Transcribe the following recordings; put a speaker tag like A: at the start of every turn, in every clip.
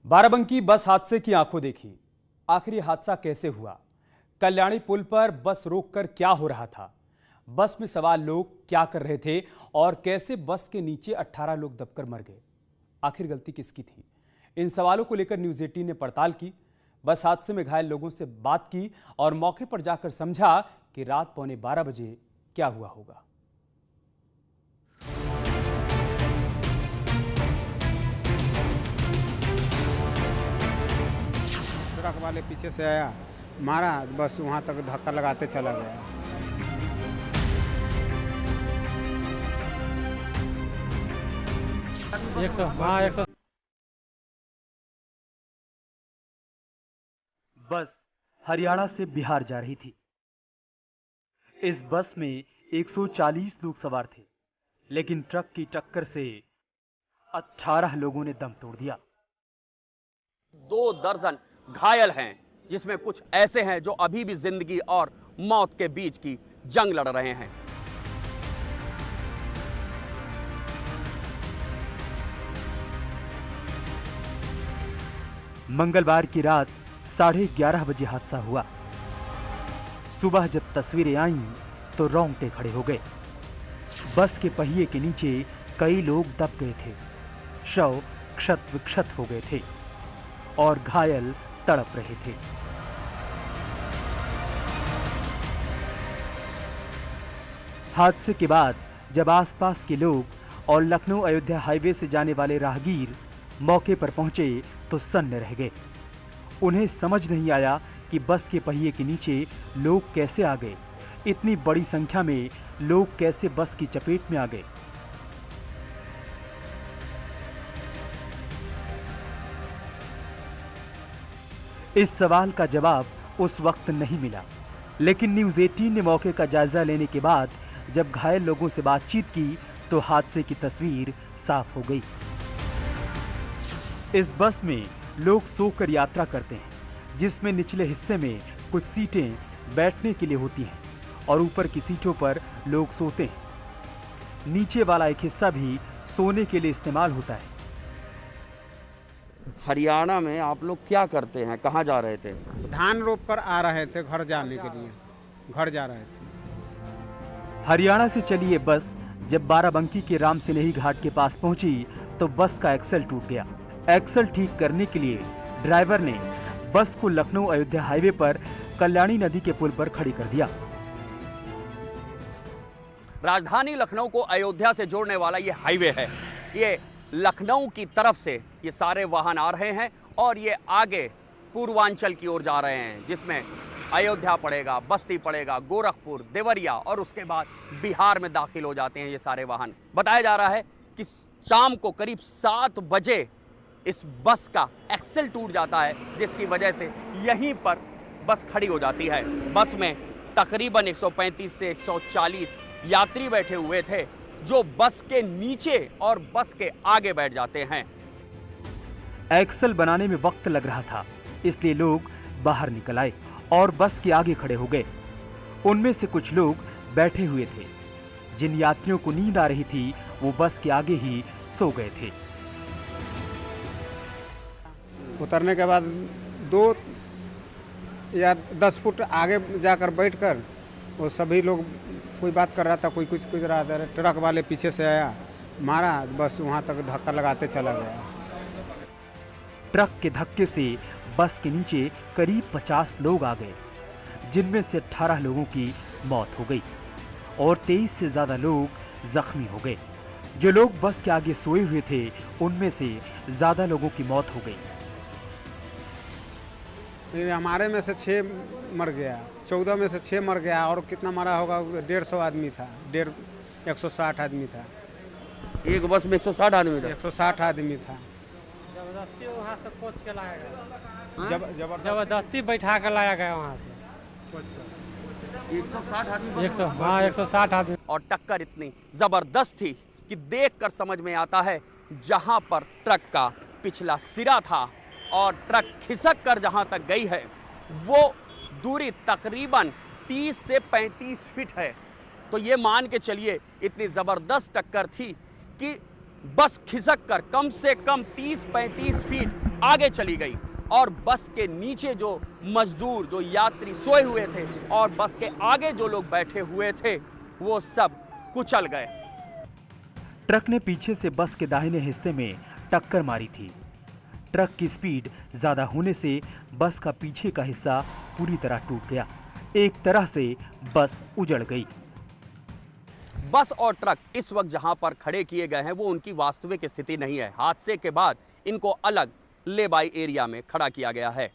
A: बाराबंकी बस हादसे की आंखों देखी। आखिर ये हादसा कैसे हुआ? कल्याणी पुल पर बस रोककर क्या हो रहा था? बस में सवार लोग क्या कर रहे थे और कैसे बस के नीचे 18 लोग दबकर मर गए? आखिर गलती किसकी थी? इन सवालों को लेकर न्यूज़ 18 ने पड़ताल की, बस हादसे में घायल लोगों से बात की और मौके पर जाकर समझा कि रात 11:15 बजे क्या हुआ होगा।
B: ट्रक वाले पीछे से आया, मारा, बस वहाँ तक धक्का लगाते चला गया।
C: बस हरियाणा से बिहार जा रही थी। इस बस में 140 लोग सवार थे, लेकिन ट्रक की टक्कर से 18 लोगों ने दम तोड़ दिया।
D: 2 दर्जन घायल हैं, जिसमें कुछ ऐसे हैं जो अभी भी जिंदगी और मौत के बीच की जंग लड़ रहे हैं।
C: मंगलवार की रात 11:30 बजे हादसा हुआ। सुबह जब तस्वीरें आईं तो रोंगटे खड़े हो गए। बस के पहिए के नीचे कई लोग दब गए थे, शव क्षत विक्षत हो गए थे और घायल तड़प रहे थे। हादसे के बाद जब आसपास के लोग और लखनऊ अयोध्या हाईवे से जाने वाले राहगीर मौके पर पहुंचे तो सन्न रह गए। उन्हें समझ नहीं आया कि बस के पहिए के नीचे लोग कैसे आ गए। इतनी बड़ी संख्या में लोग कैसे बस की चपेट में आ गए। इस सवाल का जवाब उस वक्त नहीं मिला, लेकिन न्यूज़ 18 ने मौके का जायजा लेने के बाद जब घायल लोगों से बातचीत की तो हादसे की तस्वीर साफ हो गई। इस बस में लोग सोकर यात्रा करते हैं, जिसमें निचले हिस्से में कुछ सीटें बैठने के लिए होती हैं और ऊपर की सीटों पर लोग सोते हैं। नीचे वाला एक हिस्सा भी सोने के लिए इस्तेमाल होता है।
D: हरियाणा में आप लोग क्या करते हैं? कहाँ जा रहे थे?
B: धान रोप कर आ रहे थे, घर जाने के लिए घर जा रहे थे।
C: हरियाणा से चली ये बस जब बाराबंकी के राम सिनेही घाट के पास पहुंची तो बस का एक्सल टूट गया। एक्सल ठीक करने के लिए ड्राइवर ने बस को लखनऊ अयोध्या हाईवे पर कल्याणी नदी के पुल पर खड़ी कर दिया।
D: राजधानी लखनऊ को अयोध्या से जोड़ने वाला ये हाईवे है। ये लखनऊ की तरफ से ये सारे वाहन आ रहे हैं और ये आगे पूर्वांचल की ओर जा रहे हैं, जिसमें अयोध्या पड़ेगा, बस्ती पड़ेगा, गोरखपुर, देवरिया और उसके बाद बिहार में दाखिल हो जाते हैं ये सारे वाहन। बताया जा रहा है कि शाम को करीब 7 बजे इस बस का एक्सल टूट जाता है, जिसकी वजह से यहीं पर बस खड़ी हो जाती है। बस में तकरीबन 135 से 140 यात्री बैठे हुए थे, जो बस के नीचे और बस के आगे बैठ जाते हैं।
C: एक्सल बनाने में वक्त लग रहा था, इसलिए लोग बाहर निकल आए और बस के आगे खड़े हो गए। उनमें से कुछ लोग बैठे हुए थे। जिन यात्रियों को नींद आ रही थी वो बस के आगे ही सो गए थे।
B: उतरने के बाद 2 या 10 फुट आगे जाकर बैठकर वो सभी लोग कोई बात कर रहा था, कोई कुछ रहा था। ट्रक वाले पीछे से आया, मारा, बस वहाँ तक धक्का लगाते चला गया।
C: ट्रक के धक्के से बस के नीचे करीब 50 लोग आ गए, जिनमें से 18 लोगों की मौत हो गई और 23 से ज्यादा लोग जख्मी हो गए। जो लोग बस के आगे सोए हुए थे उनमें से ज्यादा लोगों की मौत हो गई।
B: हमारे में से 6 मर गया, 14 में से 6 मर गया और कितना मरा होगा? 150 आदमी था, 160 आदमी था।
D: एक बस में 160 आदमी था।
B: 160 आदमी था।
E: जबरदस्ती वहाँ से कोच के लाया गया।
B: जबरदस्ती
E: बैठा कर लाया गया वहाँ से।
D: 160 आदमी
E: 160 आदमी।
D: और टक्कर इतनी जबरदस्त थी कि देखकर समझ में आता है, जहां पर ट्रक का पिछला सिरा था और ट्रक खिसक कर जहां तक गई है वो दूरी तकरीबन 30 से 35 फीट है। तो ये मान के चलिए इतनी जबरदस्त टक्कर थी कि बस खिसक कर कम से कम 30-35 फीट आगे चली गई और बस के नीचे जो मजदूर, जो यात्री सोए हुए थे और बस के आगे जो लोग बैठे हुए थे, वो सब कुचल गए।
C: ट्रक ने पीछे से बस के दाहिने हिस्से में टक्कर मारी थी। ट्रक की स्पीड ज्यादा होने से बस का पीछे का हिस्सा पूरी तरह टूट गया। एक तरह से बस उजड़ गई।
D: बस और ट्रक इस वक्त जहां पर खड़े किए गए हैं वो उनकी वास्तविक स्थिति नहीं है। हादसे के बाद इनको अलग लेबाई एरिया में खड़ा किया गया है।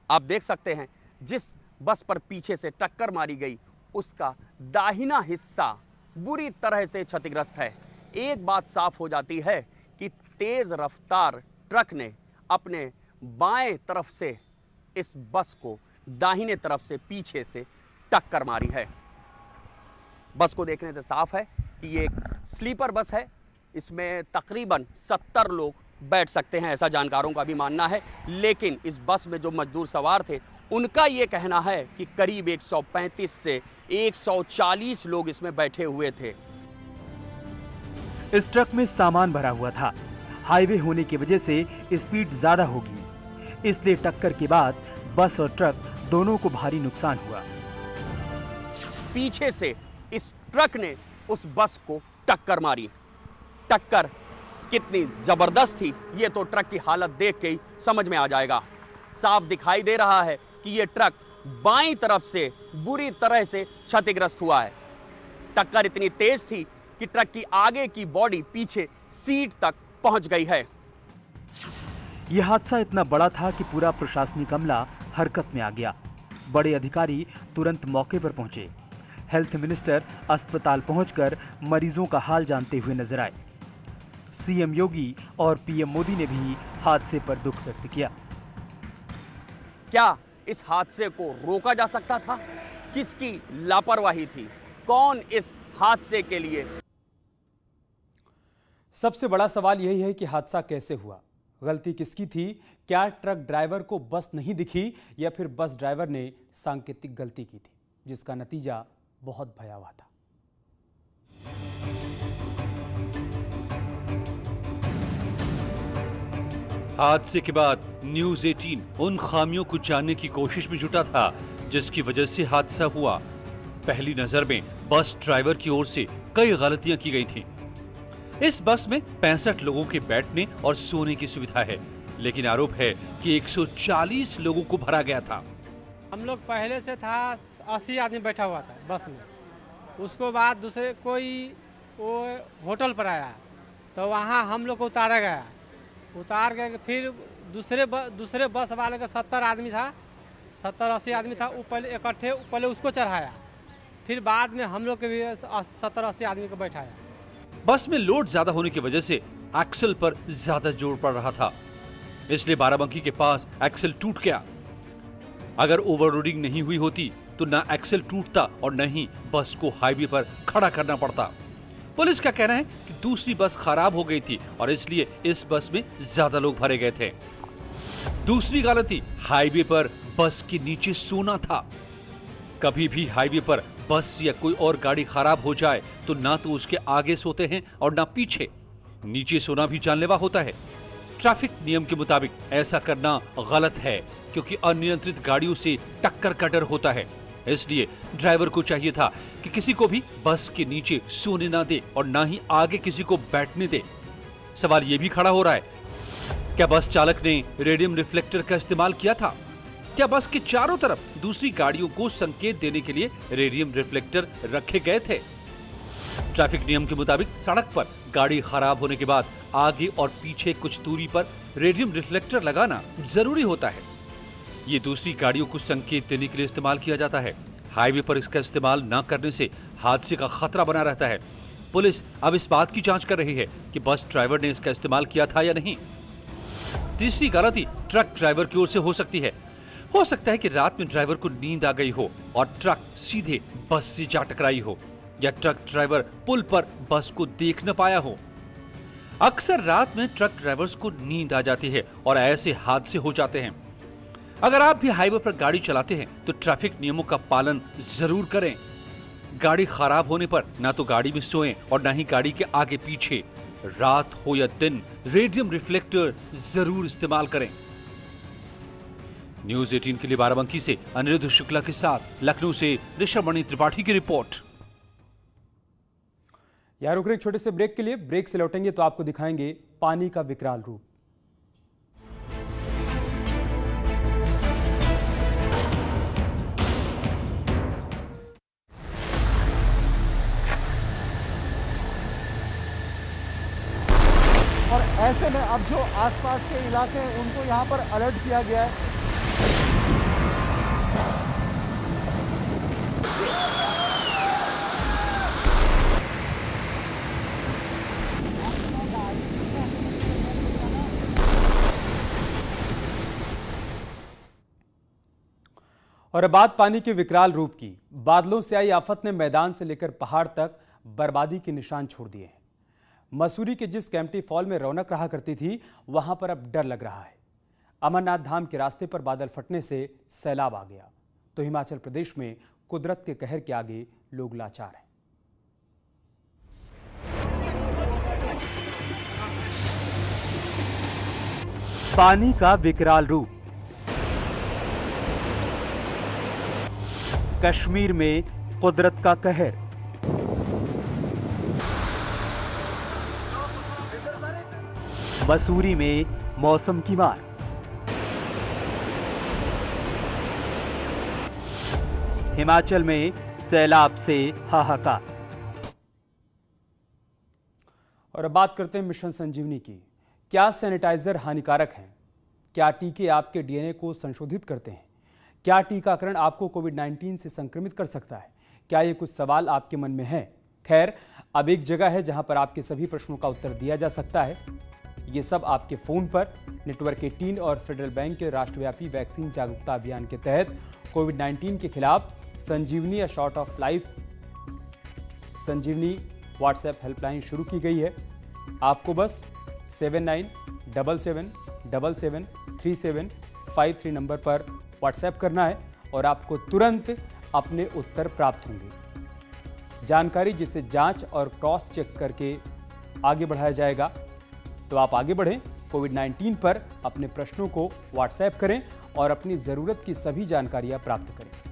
D: आप देख सकते हैं जिस बस पर पीछे से टक्कर मारी गई उसका दाहिना हिस्सा बुरी तरह से क्षतिग्रस्त है। एक बात साफ हो जाती है कि तेज रफ्तार ट्रक ने अपने बाएं तरफ से इस बस को दाहिने तरफ से पीछे से टक्कर मारी है। बस को देखने से साफ है कि ये एक स्लीपर बस है। इसमें तकरीबन 70 लोग बैठ सकते हैं, ऐसा जानकारों का भी मानना है। लेकिन इस बस में जो मजदूर सवार थे उनका ये कहना है कि करीब 135 से 140 लोग इसमें बैठे हुए थे।
C: इस ट्रक में सामान भरा हुआ था। हाईवे होने की वजह से स्पीड ज्यादा होगी, इसलिए टक्कर के बाद बस और ट्रक दोनों को भारी नुकसान हुआ।
D: पीछे से इस ट्रक ने उस बस को टक्कर मारी। टक्कर कितनी जबरदस्त थी ये तो ट्रक की हालत देख के ही समझ में आ जाएगा। साफ दिखाई दे रहा है कि ये ट्रक बाईं तरफ से बुरी तरह से क्षतिग्रस्त हुआ है। टक्कर इतनी तेज थी कि ट्रक की आगे की बॉडी पीछे सीट तक पहुंच गई है।
C: यह हादसा इतना बड़ा था कि पूरा प्रशासनिक अमला हरकत में आ गया। बड़े अधिकारी तुरंत मौके पर पहुंचे। हेल्थ मिनिस्टर अस्पताल पहुंचकर मरीजों का हाल जानते हुए नजर आए। सीएम योगी और पीएम मोदी ने भी हादसे पर दुख व्यक्त किया।
D: क्या इस हादसे को रोका जा सकता था? किसकी लापरवाही थी? कौन इस हादसे के लिए?
A: सबसे बड़ा सवाल यही है कि हादसा कैसे हुआ, गलती किसकी थी? क्या ट्रक ड्राइवर को बस नहीं दिखी या फिर बस ड्राइवर ने सांकेतिक गलती की थी, जिसका नतीजा बहुत भयावह था।
F: हादसे के बाद न्यूज 18 उन खामियों को जानने की कोशिश में जुटा था जिसकी वजह से हादसा हुआ। पहली नजर में बस ड्राइवर की ओर से कई गलतियां की गई थीं। इस बस में 65 लोगों के बैठने और सोने की सुविधा है, लेकिन आरोप है कि 140 लोगों को भरा गया था।
E: हम लोग पहले से था 80 आदमी बैठा हुआ था बस में। उसको बाद दूसरे कोई वो होटल पर आया तो वहाँ हम लोग को उतारा गया। उतार के फिर दूसरे बस वाले का 70 आदमी था, 70-80 आदमी था। वो पहले इकट्ठे पहले उसको चढ़ाया, फिर बाद में हम लोग के भी 70-80 आदमी को बैठाया।
F: बस में लोड ज्यादा होने की वजह से एक्सल पर ज्यादा जोर पड़ रहा था, इसलिए बाराबंकी के पास एक्सल टूट गया। अगर ओवरलोडिंग नहीं हुई होती तो ना एक्सल टूटता और न ही बस को हाईवे पर खड़ा करना पड़ता। पुलिस का कहना है कि दूसरी बस खराब हो गई थी और इसलिए इस बस में ज्यादा लोग भरे गए थे। दूसरी गलती, हाईवे पर बस के नीचे सोना था। कभी भी हाईवे पर बस या कोई और गाड़ी खराब हो जाए तो ना तो उसके आगे सोते हैं और ना पीछे। नीचे सोना भी जानलेवा होता है। ट्रैफिक नियम के मुताबिक ऐसा करना गलत है क्योंकि अनियंत्रित गाड़ियों से टक्कर का डर होता है। इसलिए ड्राइवर को चाहिए था कि किसी को भी बस के नीचे सोने ना दे और ना ही आगे किसी को बैठने दे। सवाल यह भी खड़ा हो रहा है, क्या बस चालक ने रेडियम रिफ्लेक्टर का इस्तेमाल किया था? क्या बस के चारों तरफ दूसरी गाड़ियों को संकेत देने के लिए रेडियम रिफ्लेक्टर रखे गए थे? ट्रैफिक नियम के मुताबिक सड़क पर गाड़ी खराब होने के बाद आगे और पीछे कुछ दूरी पर रेडियम रिफ्लेक्टर लगाना जरूरी होता है। ये दूसरी गाड़ियों को संकेत देने के लिए इस्तेमाल किया जाता है। हाईवे पर इसका इस्तेमाल न करने से हादसे का खतरा बना रहता है। पुलिस अब इस बात की जांच कर रही है कि बस ड्राइवर ने इसका इस्तेमाल किया था या नहीं। तीसरी गलती ट्रक ड्राइवर की ओर से हो सकती है। हो सकता है कि रात में ड्राइवर को नींद आ गई हो और ट्रक सीधे बस से जा टकराई हो, या ट्रक ड्राइवर पुल पर बस को देख न पाया हो। अक्सर रात में ट्रक ड्राइवर्स को नींद आ जाती है और ऐसे हादसे हो जाते हैं। अगर आप भी हाईवे पर गाड़ी चलाते हैं तो ट्रैफिक नियमों का पालन जरूर करें। गाड़ी खराब होने पर ना तो गाड़ी में सोएं और ना ही गाड़ी के आगे पीछे। रात हो या दिन रेडियम रिफ्लेक्टर जरूर इस्तेमाल करें। न्यूज 18 के लिए बाराबंकी से अनिरुद्ध शुक्ला के साथ लखनऊ से ऋषभमणि त्रिपाठी की रिपोर्ट।
A: यहाँ रुक रहे एक छोटे से ब्रेक के लिए। ब्रेक से लौटेंगे तो आपको दिखाएंगे पानी का विकराल रूप।
G: और ऐसे में अब जो आसपास के इलाके हैं उनको यहाँ पर अलर्ट किया गया है।
A: और अब बात पानी के विकराल रूप की। बादलों से आई आफत ने मैदान से लेकर पहाड़ तक बर्बादी के निशान छोड़ दिए हैं। मसूरी के जिस कैंपटी फॉल में रौनक रहा करती थी, वहां पर अब डर लग रहा है। अमरनाथ धाम के रास्ते पर बादल फटने से सैलाब आ गया, तो हिमाचल प्रदेश में कुदरत के कहर के आगे लोग लाचार हैं।
C: पानी का विकराल रूप। कश्मीर में कुदरत का कहर। मसूरी में मौसम की मार। हिमाचल में सैलाब से हाहाकार।
A: और अब बात करते हैं मिशन संजीवनी की। क्या सैनिटाइजर हानिकारक हैं? क्या टीके आपके डीएनए को संशोधित करते हैं? क्या टीकाकरण आपको कोविड-19 से संक्रमित कर सकता है? क्या ये कुछ सवाल आपके मन में हैं? खैर, अब एक जगह है जहां पर आपके सभी प्रश्नों का उत्तर दिया जा सकता है। ये सब आपके फोन पर। नेटवर्क 18 और फेडरल बैंक के राष्ट्रव्यापी वैक्सीन जागरूकता अभियान के तहत कोविड-19 के खिलाफ संजीवनी या short of life Sanjeevani WhatsApp helpline शुरू की गई है। आपको बस 7977773753 नंबर पर व्हाट्सएप करना है और आपको तुरंत अपने उत्तर प्राप्त होंगे। जानकारी जिसे जांच और क्रॉस चेक करके आगे बढ़ाया जाएगा। तो आप आगे बढ़ें, कोविड-19 पर अपने प्रश्नों को व्हाट्सएप करें और अपनी ज़रूरत की सभी जानकारियां प्राप्त करें।